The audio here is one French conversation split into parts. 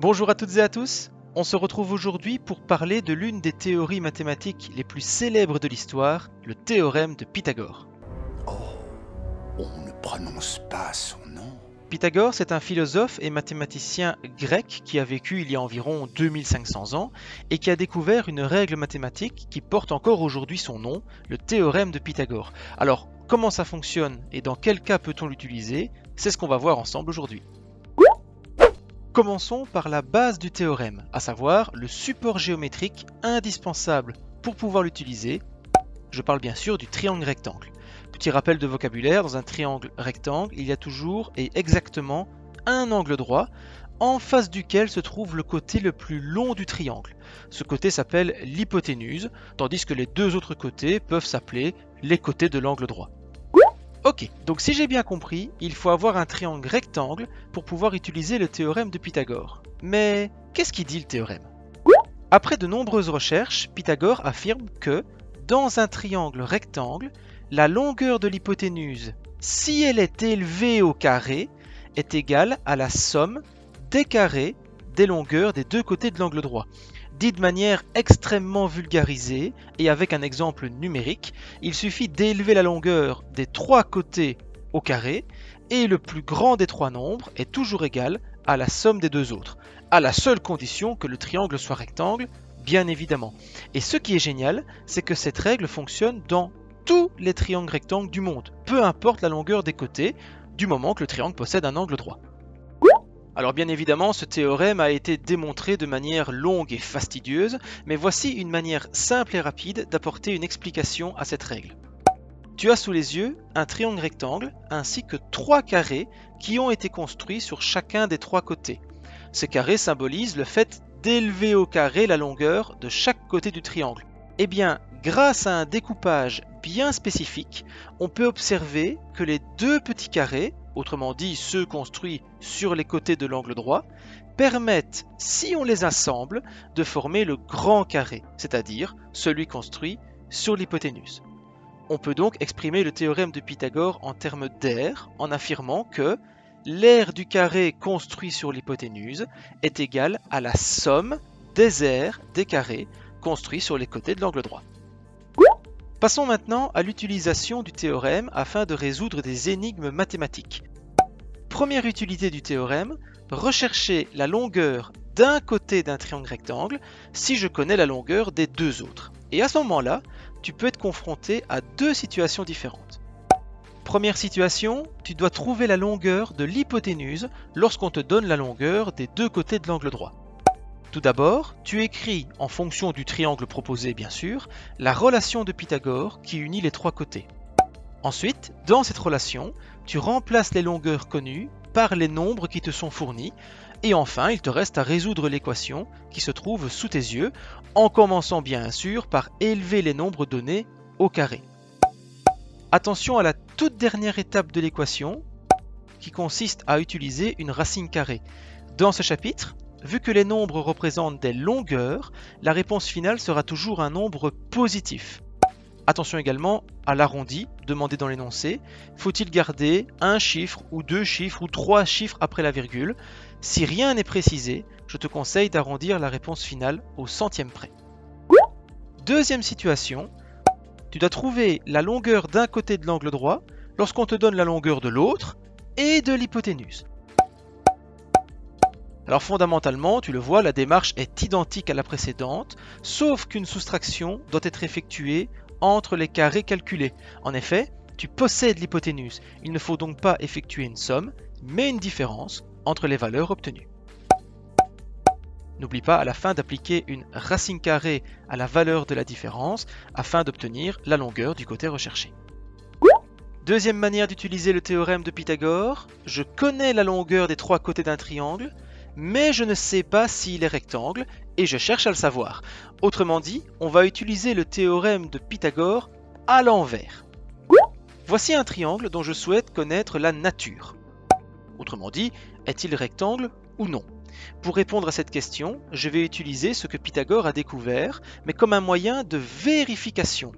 Bonjour à toutes et à tous, on se retrouve aujourd'hui pour parler de l'une des théories mathématiques les plus célèbres de l'histoire, le théorème de Pythagore. Oh, on ne prononce pas son nom. Pythagore, c'est un philosophe et mathématicien grec qui a vécu il y a environ 2500 ans et qui a découvert une règle mathématique qui porte encore aujourd'hui son nom, le théorème de Pythagore. Alors, comment ça fonctionne et dans quel cas peut-on l'utiliser? C'est ce qu'on va voir ensemble aujourd'hui. Commençons par la base du théorème, à savoir le support géométrique indispensable pour pouvoir l'utiliser. Je parle bien sûr du triangle rectangle. Petit rappel de vocabulaire, dans un triangle rectangle, il y a toujours et exactement un angle droit en face duquel se trouve le côté le plus long du triangle. Ce côté s'appelle l'hypoténuse, tandis que les deux autres côtés peuvent s'appeler les côtés de l'angle droit. Ok, donc si j'ai bien compris, il faut avoir un triangle rectangle pour pouvoir utiliser le théorème de Pythagore. Mais qu'est-ce qu'il dit le théorème? Après de nombreuses recherches, Pythagore affirme que, dans un triangle rectangle, la longueur de l'hypoténuse, si elle est élevée au carré, est égale à la somme des carrés des longueurs des deux côtés de l'angle droit. Dit de manière extrêmement vulgarisée et avec un exemple numérique, il suffit d'élever la longueur des trois côtés au carré et le plus grand des trois nombres est toujours égal à la somme des deux autres, à la seule condition que le triangle soit rectangle, bien évidemment. Et ce qui est génial, c'est que cette règle fonctionne dans tous les triangles rectangles du monde, peu importe la longueur des côtés, du moment que le triangle possède un angle droit. Alors bien évidemment, ce théorème a été démontré de manière longue et fastidieuse, mais voici une manière simple et rapide d'apporter une explication à cette règle. Tu as sous les yeux un triangle rectangle ainsi que trois carrés qui ont été construits sur chacun des trois côtés. Ces carrés symbolisent le fait d'élever au carré la longueur de chaque côté du triangle. Eh bien, grâce à un découpage bien spécifique, on peut observer que les deux petits carrés, autrement dit ceux construits sur les côtés de l'angle droit, permettent, si on les assemble, de former le grand carré, c'est-à-dire celui construit sur l'hypoténuse. On peut donc exprimer le théorème de Pythagore en termes d'aire en affirmant que l'aire du carré construit sur l'hypoténuse est égale à la somme des aires des carrés construits sur les côtés de l'angle droit. Passons maintenant à l'utilisation du théorème afin de résoudre des énigmes mathématiques. Première utilité du théorème, rechercher la longueur d'un côté d'un triangle rectangle si je connais la longueur des deux autres. Et à ce moment-là, tu peux être confronté à deux situations différentes. Première situation, tu dois trouver la longueur de l'hypoténuse lorsqu'on te donne la longueur des deux côtés de l'angle droit. Tout d'abord, tu écris, en fonction du triangle proposé bien sûr, la relation de Pythagore qui unit les trois côtés. Ensuite, dans cette relation, tu remplaces les longueurs connues par les nombres qui te sont fournis, et enfin, il te reste à résoudre l'équation qui se trouve sous tes yeux, en commençant bien sûr par élever les nombres donnés au carré. Attention à la toute dernière étape de l'équation, qui consiste à utiliser une racine carrée. Dans ce chapitre, vu que les nombres représentent des longueurs, la réponse finale sera toujours un nombre positif. Attention également à l'arrondi demandé dans l'énoncé. Faut-il garder un chiffre ou deux chiffres ou trois chiffres après la virgule? Si rien n'est précisé, je te conseille d'arrondir la réponse finale au centième près. Deuxième situation, tu dois trouver la longueur d'un côté de l'angle droit lorsqu'on te donne la longueur de l'autre et de l'hypoténuse. Alors fondamentalement, tu le vois, la démarche est identique à la précédente, sauf qu'une soustraction doit être effectuée entre les carrés calculés. En effet, tu possèdes l'hypoténuse, il ne faut donc pas effectuer une somme, mais une différence entre les valeurs obtenues. N'oublie pas à la fin d'appliquer une racine carrée à la valeur de la différence afin d'obtenir la longueur du côté recherché. Deuxième manière d'utiliser le théorème de Pythagore, je connais la longueur des trois côtés d'un triangle, mais je ne sais pas s'il est rectangle et je cherche à le savoir. Autrement dit, on va utiliser le théorème de Pythagore à l'envers. Voici un triangle dont je souhaite connaître la nature. Autrement dit, est-il rectangle ou non? Pour répondre à cette question, je vais utiliser ce que Pythagore a découvert, mais comme un moyen de vérification,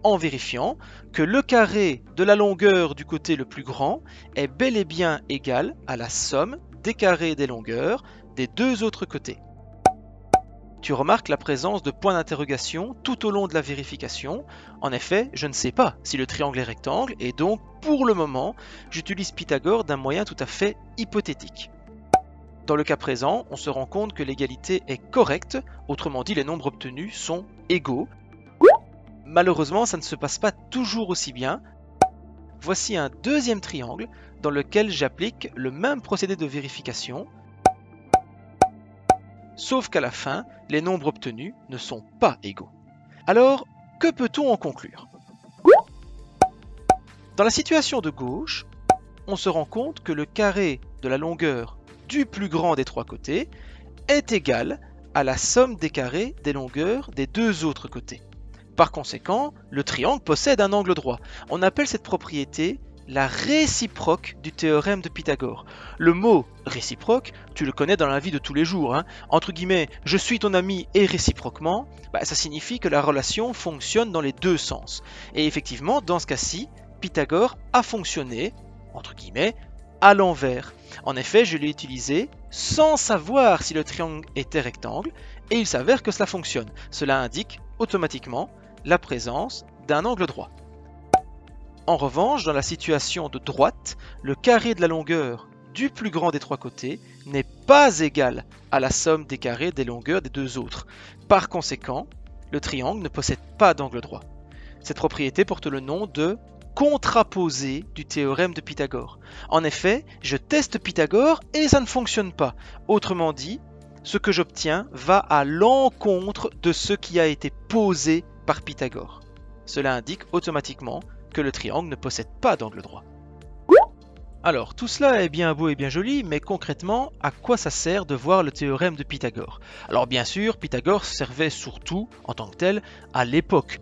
en vérifiant que le carré de la longueur du côté le plus grand est bel et bien égal à la somme des carrés des longueurs des deux autres côtés. Tu remarques la présence de points d'interrogation tout au long de la vérification. En effet, je ne sais pas si le triangle est rectangle et donc, pour le moment, j'utilise Pythagore d'un moyen tout à fait hypothétique. Dans le cas présent, on se rend compte que l'égalité est correcte, autrement dit les nombres obtenus sont égaux. Malheureusement, ça ne se passe pas toujours aussi bien. Voici un deuxième triangle dans lequel j'applique le même procédé de vérification. Sauf qu'à la fin, les nombres obtenus ne sont pas égaux. Alors, que peut-on en conclure? Dans la situation de gauche, on se rend compte que le carré de la longueur du plus grand des trois côtés est égal à la somme des carrés des longueurs des deux autres côtés. Par conséquent, le triangle possède un angle droit. On appelle cette propriété la réciproque du théorème de Pythagore. Le mot réciproque, tu le connais dans la vie de tous les jours. Entre guillemets, je suis ton ami et réciproquement, ça signifie que la relation fonctionne dans les deux sens. Et effectivement, dans ce cas-ci, Pythagore a fonctionné, entre guillemets, à l'envers. En effet, je l'ai utilisé sans savoir si le triangle était rectangle, et il s'avère que cela fonctionne. Cela indique automatiquement la présence d'un angle droit. En revanche, dans la situation de droite, le carré de la longueur du plus grand des trois côtés n'est pas égal à la somme des carrés des longueurs des deux autres. Par conséquent, le triangle ne possède pas d'angle droit. Cette propriété porte le nom de contraposé du théorème de Pythagore. En effet, je teste Pythagore et ça ne fonctionne pas. Autrement dit, ce que j'obtiens va à l'encontre de ce qui a été posé par Pythagore. Cela indique automatiquement que le triangle ne possède pas d'angle droit. Alors, tout cela est bien beau et bien joli, mais concrètement, à quoi ça sert de voir le théorème de Pythagore? Alors bien sûr, Pythagore servait surtout, en tant que tel, à l'époque.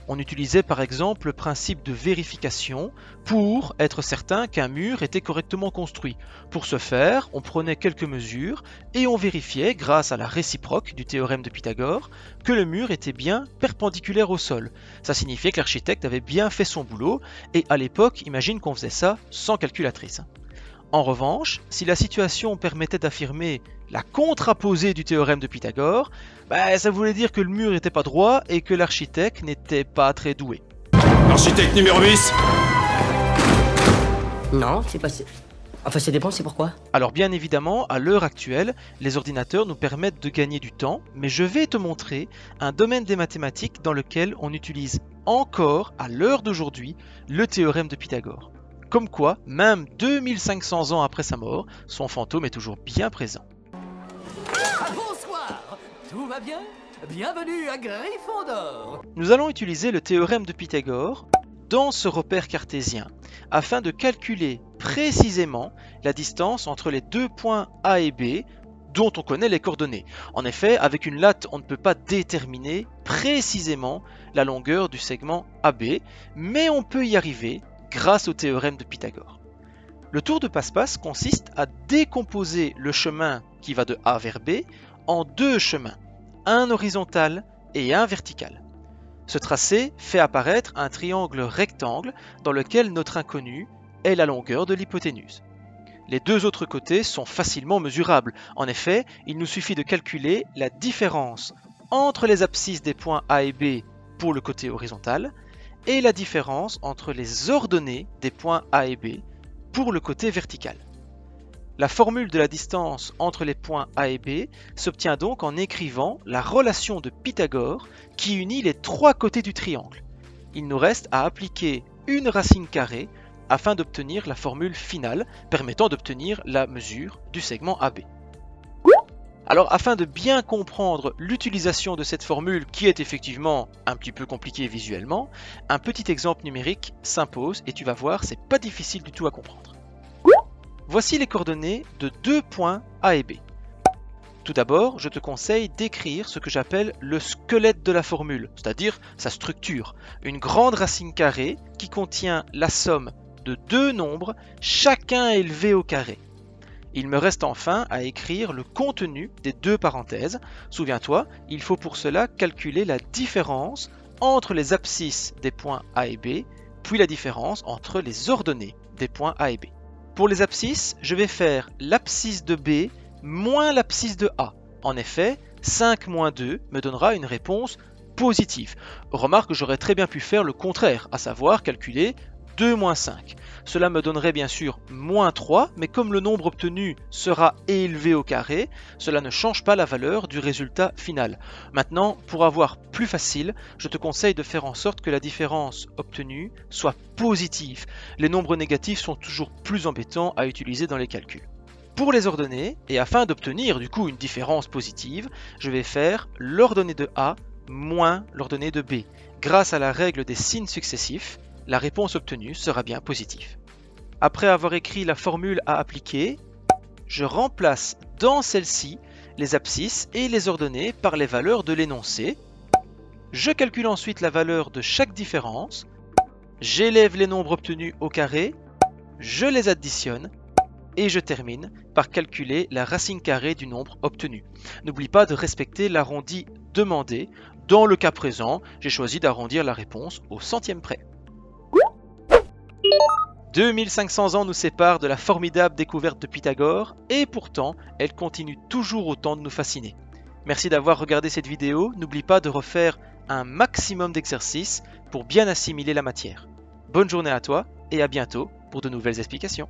On utilisait par exemple le principe de vérification pour être certain qu'un mur était correctement construit. Pour ce faire, on prenait quelques mesures et on vérifiait, grâce à la réciproque du théorème de Pythagore, que le mur était bien perpendiculaire au sol. Ça signifiait que l'architecte avait bien fait son boulot et à l'époque, imagine qu'on faisait ça sans calculatrice. En revanche, si la situation permettait d'affirmer la contraposée du théorème de Pythagore, ça voulait dire que le mur n'était pas droit et que l'architecte n'était pas très doué. Architecte numéro 10. Non, c'est pas... Enfin, ça dépend, c'est pourquoi. Alors bien évidemment, à l'heure actuelle, les ordinateurs nous permettent de gagner du temps, mais je vais te montrer un domaine des mathématiques dans lequel on utilise encore, à l'heure d'aujourd'hui, le théorème de Pythagore. Comme quoi, même 2500 ans après sa mort, son fantôme est toujours bien présent. Bonsoir, tout va bien? Bienvenue à Gryffondor. Nous allons utiliser le théorème de Pythagore dans ce repère cartésien afin de calculer précisément la distance entre les deux points A et B dont on connaît les coordonnées. En effet, avec une latte, on ne peut pas déterminer précisément la longueur du segment AB, mais on peut y arriver grâce au théorème de Pythagore. Le tour de passe-passe consiste à décomposer le chemin qui va de A vers B en deux chemins, un horizontal et un vertical. Ce tracé fait apparaître un triangle rectangle dans lequel notre inconnu est la longueur de l'hypoténuse. Les deux autres côtés sont facilement mesurables. En effet, il nous suffit de calculer la différence entre les abscisses des points A et B pour le côté horizontal et la différence entre les ordonnées des points A et B pour le côté vertical. La formule de la distance entre les points A et B s'obtient donc en écrivant la relation de Pythagore qui unit les trois côtés du triangle. Il nous reste à appliquer une racine carrée afin d'obtenir la formule finale permettant d'obtenir la mesure du segment AB. Alors afin de bien comprendre l'utilisation de cette formule qui est effectivement un petit peu compliquée visuellement, un petit exemple numérique s'impose et tu vas voir, c'est pas difficile du tout à comprendre. Voici les coordonnées de deux points A et B. Tout d'abord, je te conseille d'écrire ce que j'appelle le squelette de la formule, c'est-à-dire sa structure, une grande racine carrée qui contient la somme de deux nombres, chacun élevé au carré. Il me reste enfin à écrire le contenu des deux parenthèses. Souviens-toi, il faut pour cela calculer la différence entre les abscisses des points A et B, puis la différence entre les ordonnées des points A et B. Pour les abscisses, je vais faire l'abscisse de B moins l'abscisse de A. En effet, 5 moins 2 me donnera une réponse positive. Remarque que j'aurais très bien pu faire le contraire, à savoir calculer 2 moins 5. Cela me donnerait bien sûr moins 3, mais comme le nombre obtenu sera élevé au carré, cela ne change pas la valeur du résultat final. Maintenant, pour avoir plus facile, je te conseille de faire en sorte que la différence obtenue soit positive. Les nombres négatifs sont toujours plus embêtants à utiliser dans les calculs. Pour les ordonner, et afin d'obtenir du coup une différence positive, je vais faire l'ordonnée de A moins l'ordonnée de B. Grâce à la règle des signes successifs, la réponse obtenue sera bien positive. Après avoir écrit la formule à appliquer, je remplace dans celle-ci les abscisses et les ordonnées par les valeurs de l'énoncé. Je calcule ensuite la valeur de chaque différence, j'élève les nombres obtenus au carré, je les additionne, et je termine par calculer la racine carrée du nombre obtenu. N'oublie pas de respecter l'arrondi demandé. Dans le cas présent, j'ai choisi d'arrondir la réponse au centième près. 2500 ans nous séparent de la formidable découverte de Pythagore, et pourtant, elle continue toujours autant de nous fasciner. Merci d'avoir regardé cette vidéo, n'oublie pas de refaire un maximum d'exercices pour bien assimiler la matière. Bonne journée à toi, et à bientôt pour de nouvelles explications.